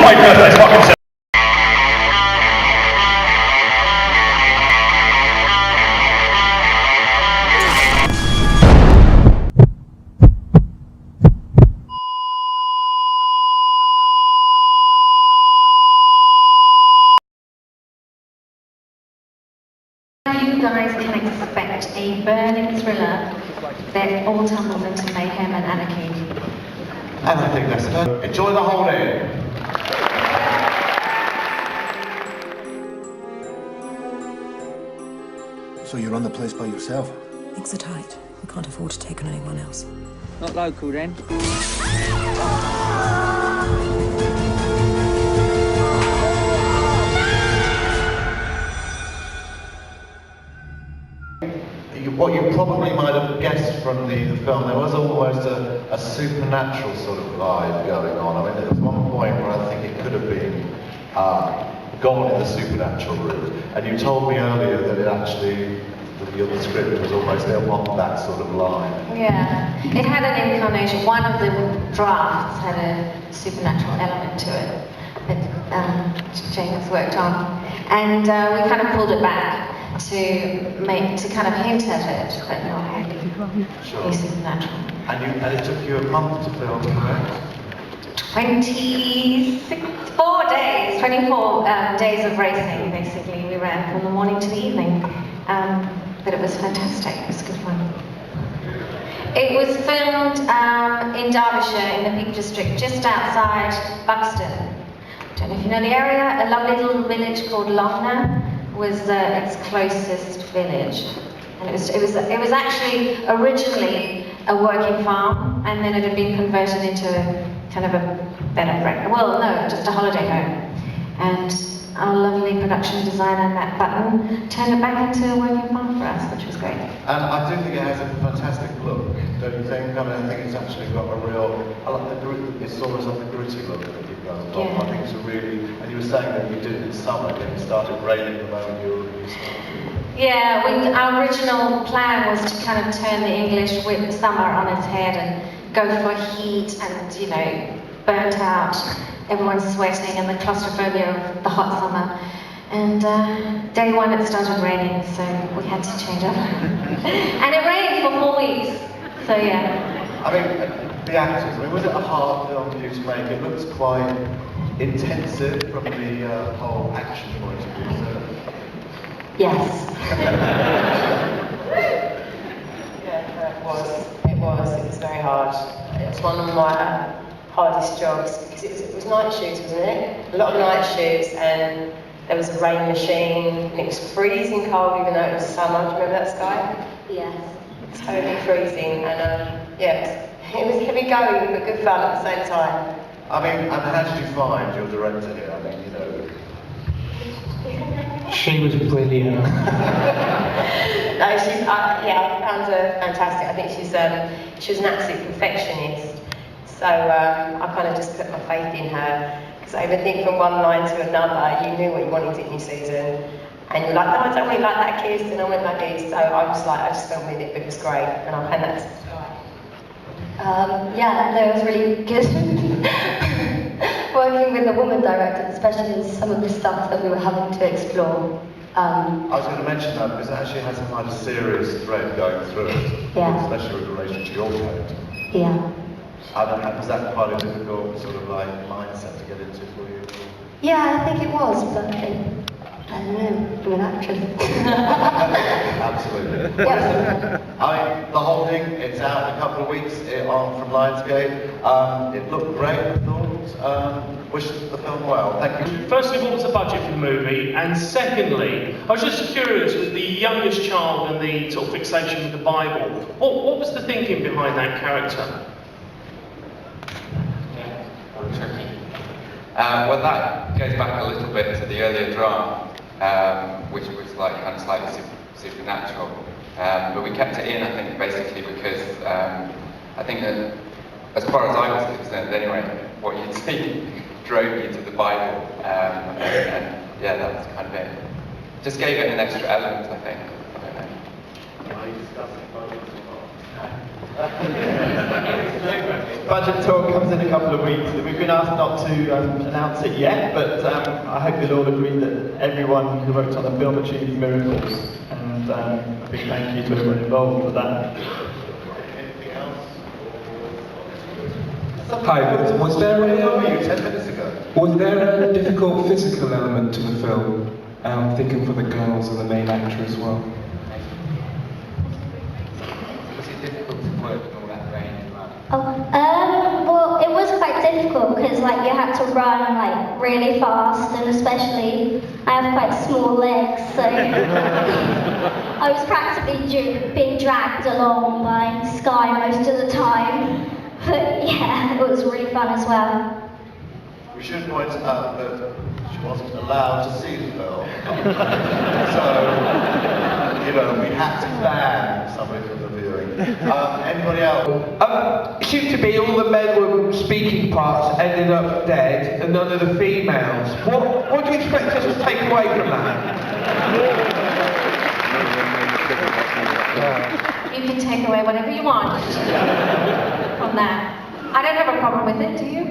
my birthday fucking You guys can expect a burning thriller that all tumbles into mayhem and anarchy. And I think that's it. Enjoy the whole day. So you run the place by yourself? Things are tight. We can't afford to take on anyone else. Not local then? What you probably might have guessed from the film, there was almost a supernatural sort of vibe going on. I mean, there was one point where I think it could have been gone in the supernatural route. And you told me earlier that it actually, the script was almost there on that sort of line. Yeah, it had an incarnation. One of the drafts had a supernatural element to it that James worked on, and we kind of pulled it back to kind of hint at it, but not really be supernatural. And it took you a month to film, correct? 24 days, 24 days of racing, basically. We ran from the morning to the evening, but it was fantastic. It was good fun. It was filmed in Derbyshire, in the Peak District, just outside Buxton. I don't know if you know the area. A lovely little village called Longna was its closest village, and it was actually originally a working farm, and then it had been converted into kind of a bed and breakfast. Well, no, just a holiday home. And our lovely production designer, Matt Button, turned it back into a working farm for us, which was great. And I do think it has a fantastic look, don't you think? I mean, I think it's actually got a real, I like the grit, it's almost like the gritty look that you've done. Yeah. I think it's a really, and you were saying that you did it in summer, and it started raining the moment you were released. Yeah, our original plan was to kind of turn the English summer on its head and go for heat and, you know, burnt out, everyone's sweating and the claustrophobia of the hot summer. And day one it started raining, so we had to change up. And it rained for 4 weeks, so yeah. I mean, the actors, I mean, was it a hard film for you to make? It looks quite intensive from the whole action point of view, so. Yes. Yeah, it was very hard. It was one of my hardest jobs because it was night shoots, wasn't it? A lot of night shoots, and there was a rain machine, and it was freezing cold even though it was summer. Do you remember that, Sky? Yes. Totally freezing, and yeah, it was heavy going but good fun at the same time. I mean, and how did you find your director here? I mean, you know. She was brilliant. No, she's I found her fantastic. I think she was an absolute perfectionist. So I kind of just put my faith in her, because I even think from one line to another, you knew what you wanted, didn't you, Susan? And you're like, no, I don't really like that kiss, and I went like this. So I was like, I just felt with it, but it was great, and I'll hand that to Sky. Yeah, no, it was really good working with a woman director, especially some of the stuff that we were having to explore. I was going to mention that because it actually has quite a serious thread going through it, Yeah. especially with relation to your character. Yeah. Was that quite a difficult sort of like mindset to get into for you? Yeah, I think it was, but I don't know, I'm an actress. Absolutely. Yeah. I mean, the whole thing, it's out in a couple of weeks from Lionsgate. It looked great, I thought. Wish the film well. Thank you. Firstly, what was the budget for the movie? And secondly, I was just curious, with the youngest child and the sort of fixation with the Bible, what was the thinking behind that character? Tricky. Well, that goes back a little bit to the earlier drama, which was like kind of slightly supernatural. But we kept it in, I think, basically because I think that, as far as I was concerned anyway, what you'd see drove you to the Bible, and yeah, that was kind of it. Just gave it an extra element, I think. I don't know. Are you discussing Bible? budget tour comes in a couple of weeks. We've been asked not to announce it yet, but I hope you'll all agree that everyone who worked on the film achieved miracles. And a big thank you to everyone involved for that. Anything else? Hi, was there Where were you a 10 minutes ago? was there a difficult physical element to the film? Thinking for the girls and the main actor as well. Was it difficult to work with all that range as well? Well, it was quite difficult because like you had to run like really fast, and especially I have quite small legs, so I was practically being dragged along by Sky most of the time. But yeah, it was really fun as well. We should point out that she wasn't allowed to see the film. So, we had to ban somebody from the viewing. Anybody else? It seemed to be all the men with speaking parts ended up dead and none of the females. What do you expect us to take away from that? You can take away whatever you want from that. I don't have a problem with it, do you?